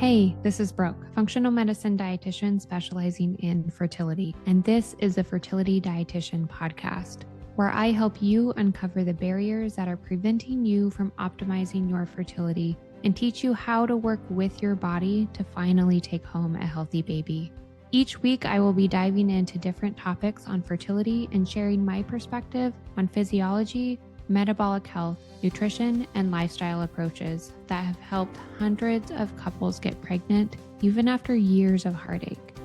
Hey, this is Brooke, functional medicine dietitian specializing in fertility, and this is the Fertility Dietitian podcast, where I help you uncover the barriers that are preventing you from optimizing your fertility and teach you how to work with your body to finally take home a healthy baby. Each week, I will be diving into different topics on fertility and sharing my perspective on physiology, metabolic health, nutrition, and lifestyle approaches that have helped hundreds of couples get pregnant even after years of heartache.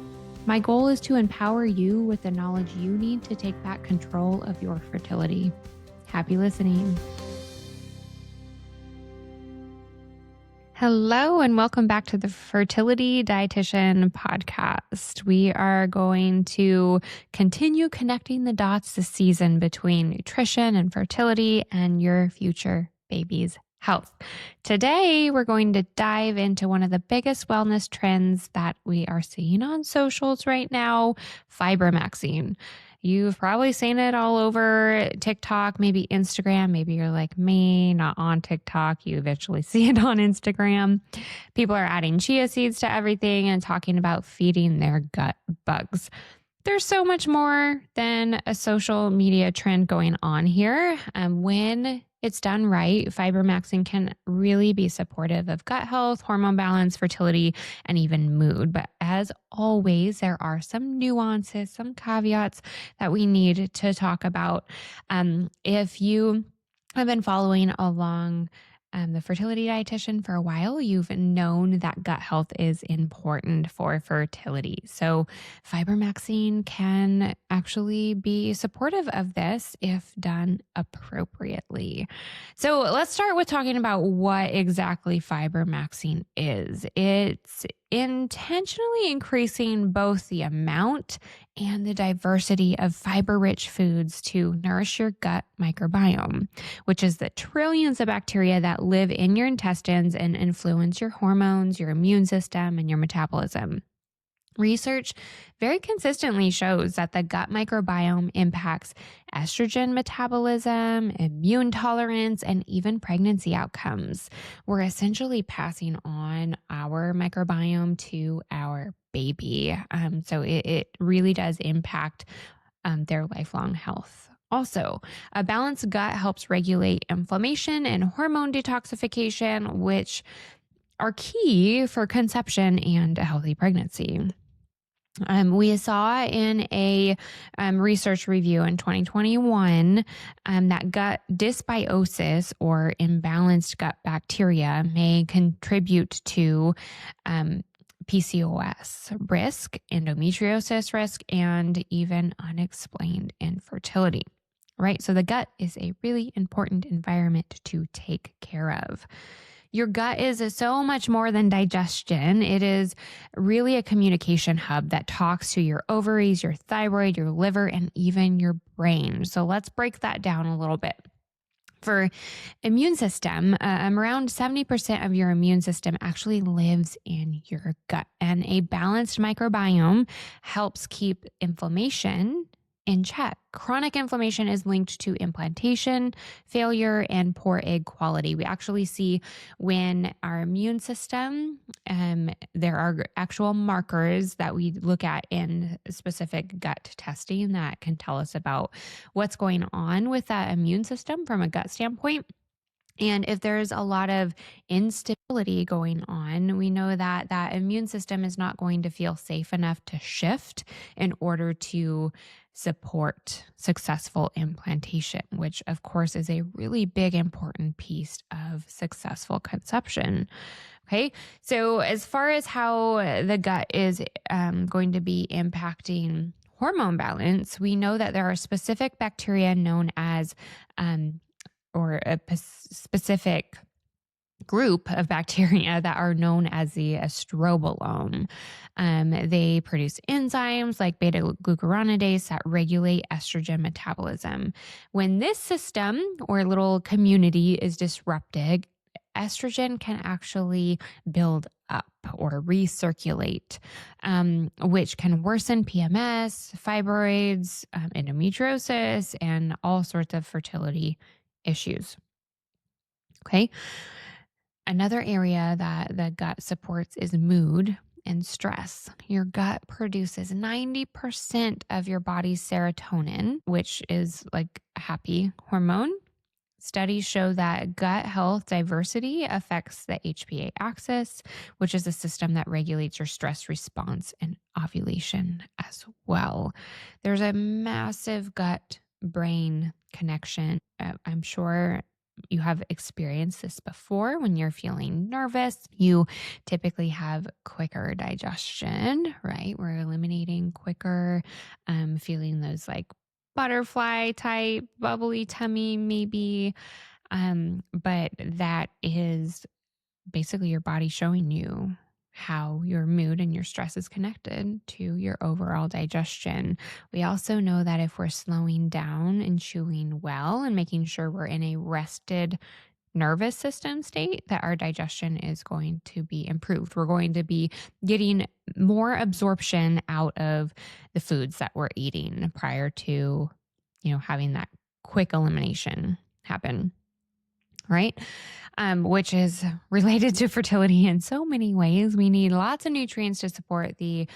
My goal is to empower you with the knowledge you need to take back control of your fertility. Happy listening. Hello, and welcome back to the Fertility Dietitian podcast. We are going to continue connecting the dots this season between nutrition and fertility and your future baby's health. Today, we're going to dive into one of the biggest wellness trends that we are seeing on socials right now, fibermaxxing. You've probably seen it all over TikTok, maybe Instagram. Maybe you're like me, not on TikTok. You eventually see it on Instagram. People are adding chia seeds to everything and talking about feeding their gut bugs. There's so much more than a social media trend going on here. When it's done right, fibermaxxing can really be supportive of gut health, hormone balance, fertility, and even mood. But as always, there are some nuances, some caveats that we need to talk about. If you have been following along the Fertility Dietitian for a while, you've known that gut health is important for fertility. So fibermaxxing can actually be supportive of this if done appropriately. So let's start with talking about what exactly fibermaxxing is. It's intentionally increasing both the amount and the diversity of fiber-rich foods to nourish your gut microbiome, which is the trillions of bacteria that live in your intestines and influence your hormones, your immune system, and your metabolism. Research very consistently shows that the gut microbiome impacts estrogen metabolism, immune tolerance, and even pregnancy outcomes. We're essentially passing on our microbiome to our baby. So it really does impact their lifelong health. Also, a balanced gut helps regulate inflammation and hormone detoxification, which are key for conception and a healthy pregnancy. We saw in a research review in 2021 that gut dysbiosis or imbalanced gut bacteria may contribute to PCOS risk, endometriosis risk, and even unexplained infertility. Right? So the gut is a really important environment to take care of. Your gut is so much more than digestion. It is really a communication hub that talks to your ovaries, your thyroid, your liver, and even your brain. So let's break that down a little bit. For immune system, around 70% of your immune system actually lives in your gut. And a balanced microbiome helps keep inflammation in check. Chronic inflammation is linked to implantation, failure, and poor egg quality. We actually see when our immune system, there are actual markers that we look at in specific gut testing that can tell us about what's going on with that immune system from a gut standpoint. And if there's a lot of instability going on, we know that that immune system is not going to feel safe enough to shift in order to support successful implantation, which of course is a really big, important piece of successful conception. Okay, so as far as how the gut is going to be impacting hormone balance, we know that there are specific bacteria known as or a specific group of bacteria that are known as the estrobolome. They produce enzymes like beta-glucuronidase that regulate estrogen metabolism. When this system or little community is disrupted, estrogen can actually build up or recirculate, which can worsen PMS, fibroids, endometriosis, and all sorts of fertility issues. Okay. Another area that the gut supports is mood and stress. Your gut produces 90% of your body's serotonin, which is like a happy hormone. Studies show that gut health diversity affects the HPA axis, which is a system that regulates your stress response and ovulation as well. There's a massive gut brain connection. I'm sure you have experienced this before. When you're feeling nervous, you typically have quicker digestion, right? We're eliminating quicker, feeling those like butterfly type, bubbly tummy, maybe. But that is basically your body showing you how your mood and your stress is connected to your overall digestion. We also know that if we're slowing down and chewing well and making sure we're in a rested nervous system state, that our digestion is going to be improved. We're going to be getting more absorption out of the foods that we're eating prior to, having that quick elimination happen, right? Which is related to fertility in so many ways. We need lots of nutrients to support the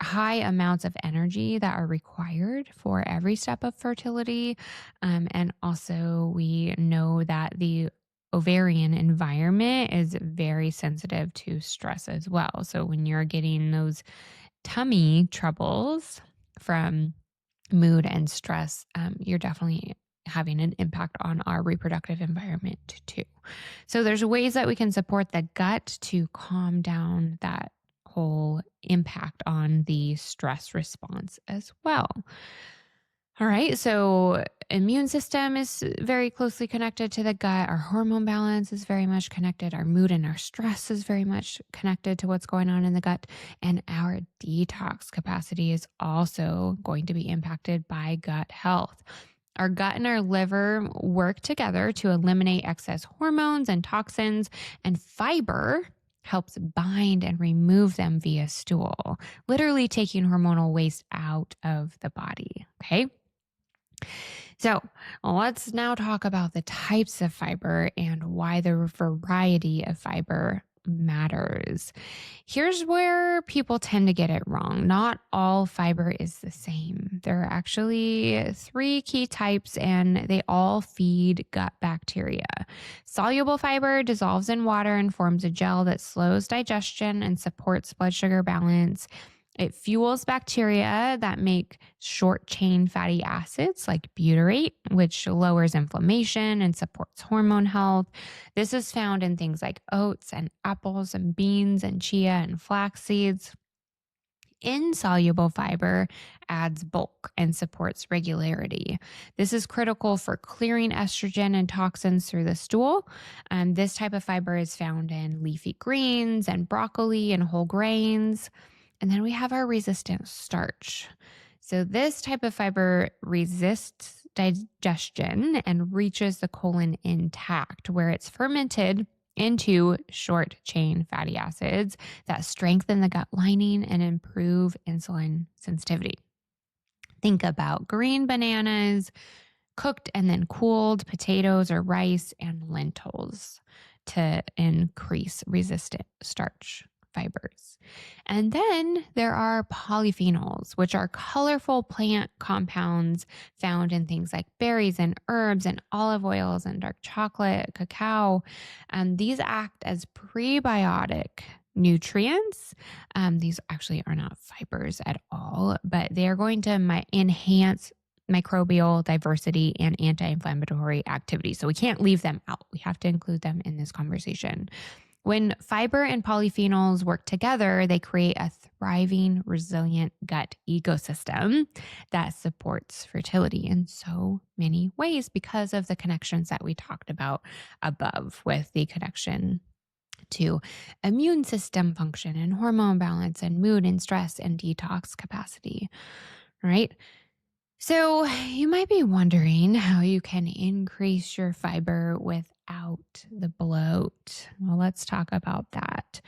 high amounts of energy that are required for every step of fertility. And also we know that the ovarian environment is very sensitive to stress as well. So when you're getting those tummy troubles from mood and stress, you're definitely having an impact on our reproductive environment too. So there's ways that we can support the gut to calm down that whole impact on the stress response as well. All right. So immune system is very closely connected to the gut. Our hormone balance is very much connected. Our mood and our stress is very much connected to what's going on in the gut. And our detox capacity is also going to be impacted by gut health. Our gut and our liver work together to eliminate excess hormones and toxins, and fiber helps bind and remove them via stool, literally taking hormonal waste out of the body. Okay. So let's now talk about the types of fiber and why the variety of fiber matters. Here's where people tend to get it wrong. Not all fiber is the same. There are actually 3 key types, and they all feed gut bacteria. Soluble fiber dissolves in water and forms a gel that slows digestion and supports blood sugar balance. It fuels bacteria that make short chain fatty acids like butyrate, which lowers inflammation and supports hormone health. This is found in things like oats and apples and beans and chia and flax seeds. Insoluble fiber adds bulk and supports regularity. This is critical for clearing estrogen and toxins through the stool. This type of fiber is found in leafy greens and broccoli and whole grains. And then we have our resistant starch. So this type of fiber resists digestion and reaches the colon intact, where it's fermented into short chain fatty acids that strengthen the gut lining and improve insulin sensitivity. Think about green bananas, cooked and then cooled potatoes or rice, and lentils to increase resistant starch fibers. And then there are polyphenols, which are colorful plant compounds found in things like berries and herbs and olive oils and dark chocolate, cacao. These act as prebiotic nutrients. These actually are not fibers at all, but they are going to enhance microbial diversity and anti-inflammatory activity. So we can't leave them out. We have to include them in this conversation. When fiber and polyphenols work together, they create a thriving, resilient gut ecosystem that supports fertility in so many ways because of the connections that we talked about above, with the connection to immune system function and hormone balance and mood and stress and detox capacity, right? So you might be wondering how you can increase your fiber without the bloat. Well, let's talk about that.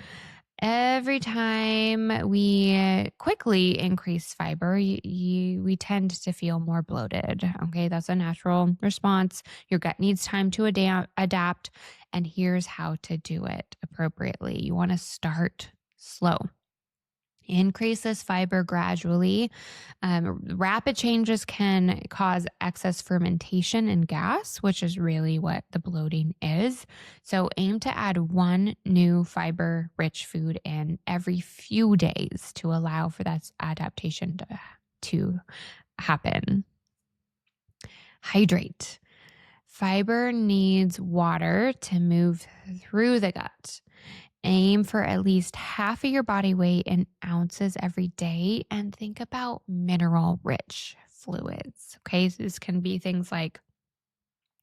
Every time we quickly increase fiber, we tend to feel more bloated. Okay, that's a natural response. Your gut needs time to adapt. And here's how to do it appropriately. You want to start slow. Increase this fiber gradually. Rapid changes can cause excess fermentation and gas, which is really what the bloating is. So aim to add one new fiber rich food in every few days to allow for that adaptation to happen. Hydrate. Fiber needs water to move through the gut. Aim for at least half of your body weight in ounces every day and think about mineral rich fluids. Okay. So this can be things like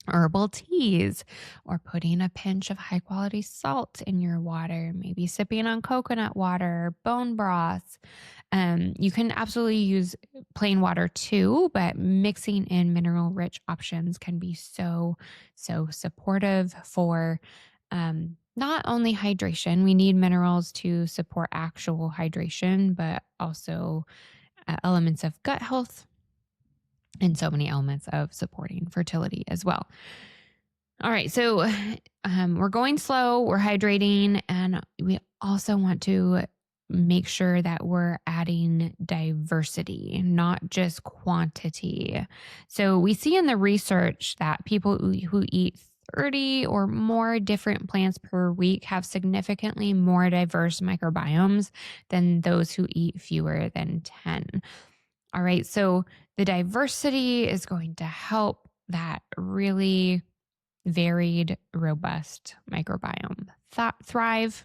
herbal teas or putting a pinch of high quality salt in your water, maybe sipping on coconut water, bone broth. You can absolutely use plain water too, but mixing in mineral rich options can be so supportive for not only hydration. We need minerals to support actual hydration, but also elements of gut health and so many elements of supporting fertility as well. All right. So we're going slow, we're hydrating, and we also want to make sure that we're adding diversity, not just quantity. So we see in the research that people who eat 30 or more different plants per week have significantly more diverse microbiomes than those who eat fewer than 10. All right. So the diversity is going to help that really varied, robust microbiome thrive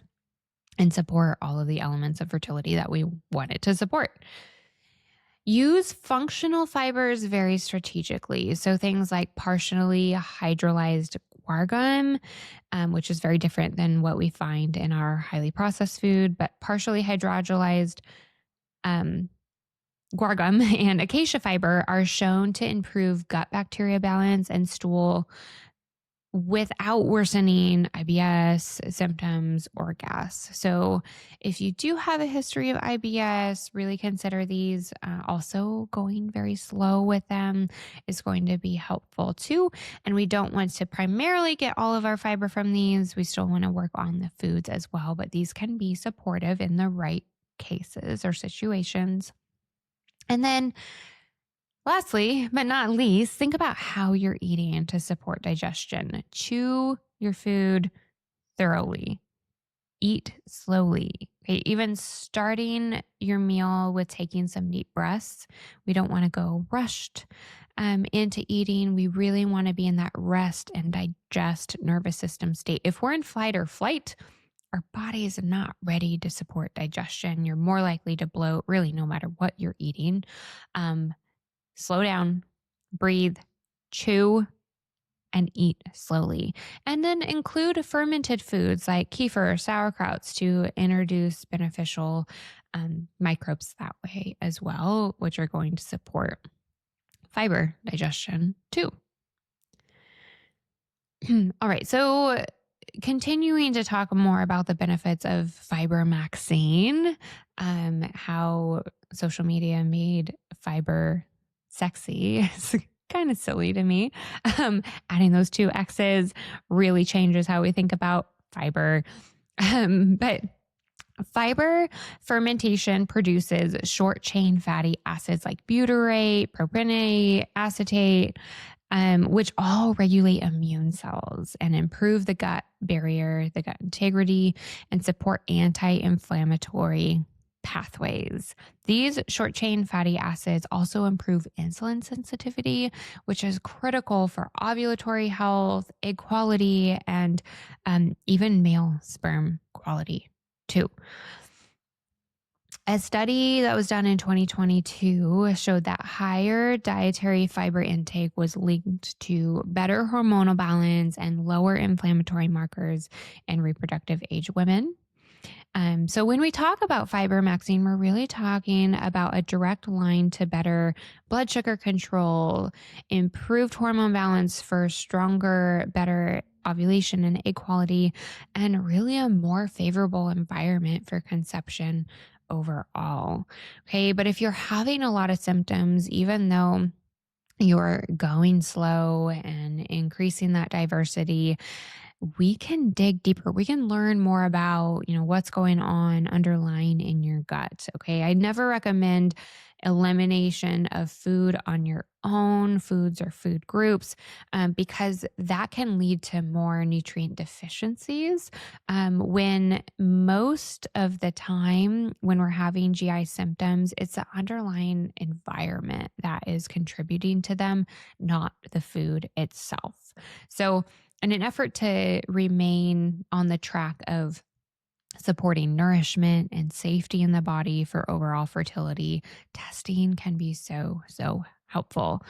and support all of the elements of fertility that we want it to support. Use functional fibers very strategically. So things like partially hydrolyzed guar gum, which is very different than what we find in our highly processed food, but partially hydrolyzed guar gum and acacia fiber are shown to improve gut bacteria balance and stool without worsening IBS symptoms or gas. So if you do have a history of IBS, really consider these. Also going very slow with them is going to be helpful too. And we don't want to primarily get all of our fiber from these. We still want to work on the foods as well, but these can be supportive in the right cases or situations. And then lastly, but not least, think about how you're eating to support digestion. Chew your food thoroughly. Eat slowly. Okay, even starting your meal with taking some deep breaths. We don't want to go rushed into eating. We really want to be in that rest and digest nervous system state. If we're in flight or flight, our body is not ready to support digestion. You're more likely to bloat, really, no matter what you're eating. Slow down, breathe, chew, and eat slowly. And then include fermented foods like kefir, sauerkrauts to introduce beneficial microbes that way as well, which are going to support fiber digestion too. All right. So continuing to talk more about the benefits of Fibermaxxing, how social media made fiber sexy. It's kind of silly to me. Adding those two X's really changes how we think about fiber. But fiber fermentation produces short chain fatty acids like butyrate, propionate, acetate, which all regulate immune cells and improve the gut barrier, the gut integrity, and support anti-inflammatory pathways. These short chain fatty acids also improve insulin sensitivity, which is critical for ovulatory health, egg quality, and even male sperm quality too. A study that was done in 2022 showed that higher dietary fiber intake was linked to better hormonal balance and lower inflammatory markers in reproductive age women. So when we talk about Fibermaxxing, we're really talking about a direct line to better blood sugar control, improved hormone balance for stronger, better ovulation and egg quality, and really a more favorable environment for conception overall. Okay. But if you're having a lot of symptoms, even though you're going slow and increasing that diversity, we can dig deeper. We can learn more about, what's going on underlying in your gut. Okay. I never recommend elimination of food on your own, foods or food groups, because that can lead to more nutrient deficiencies. When most of the time when we're having GI symptoms, it's the underlying environment that is contributing to them, not the food itself. So, in an effort to remain on the track of supporting nourishment and safety in the body for overall fertility, testing can be so, so helpful.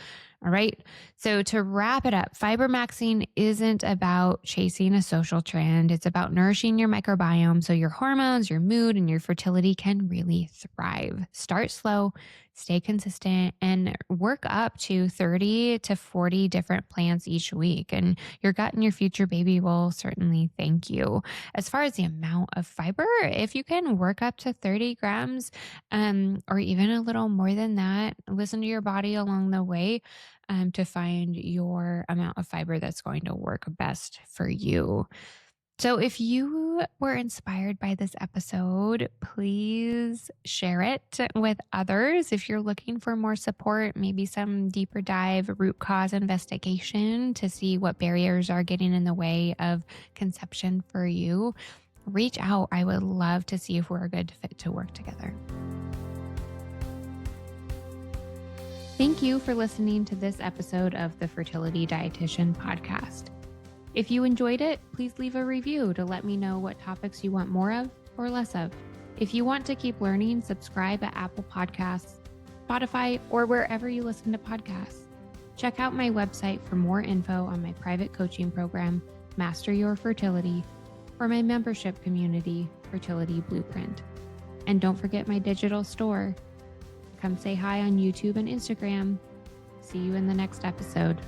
All right. So to wrap it up, fibermaxing isn't about chasing a social trend. It's about nourishing your microbiome so your hormones, your mood, and your fertility can really thrive. Start slow, stay consistent, and work up to 30 to 40 different plants each week. And your gut and your future baby will certainly thank you. As far as the amount of fiber, if you can work up to 30 grams, or even a little more than that, listen to your body along the way, to find your amount of fiber that's going to work best for you. So if you were inspired by this episode, please share it with others. If you're looking for more support, maybe some deeper dive root cause investigation to see what barriers are getting in the way of conception for you, reach out. I would love to see if we're a good fit to work together. Thank you for listening to this episode of the Fertility Dietitian podcast. If you enjoyed it, please leave a review to let me know what topics you want more of or less of. If you want to keep learning, subscribe at Apple Podcasts, Spotify, or wherever you listen to podcasts. Check out my website for more info on my private coaching program, Master Your Fertility, or my membership community, Fertility Blueprint. And don't forget my digital store. Come say hi on YouTube and Instagram. See you in the next episode.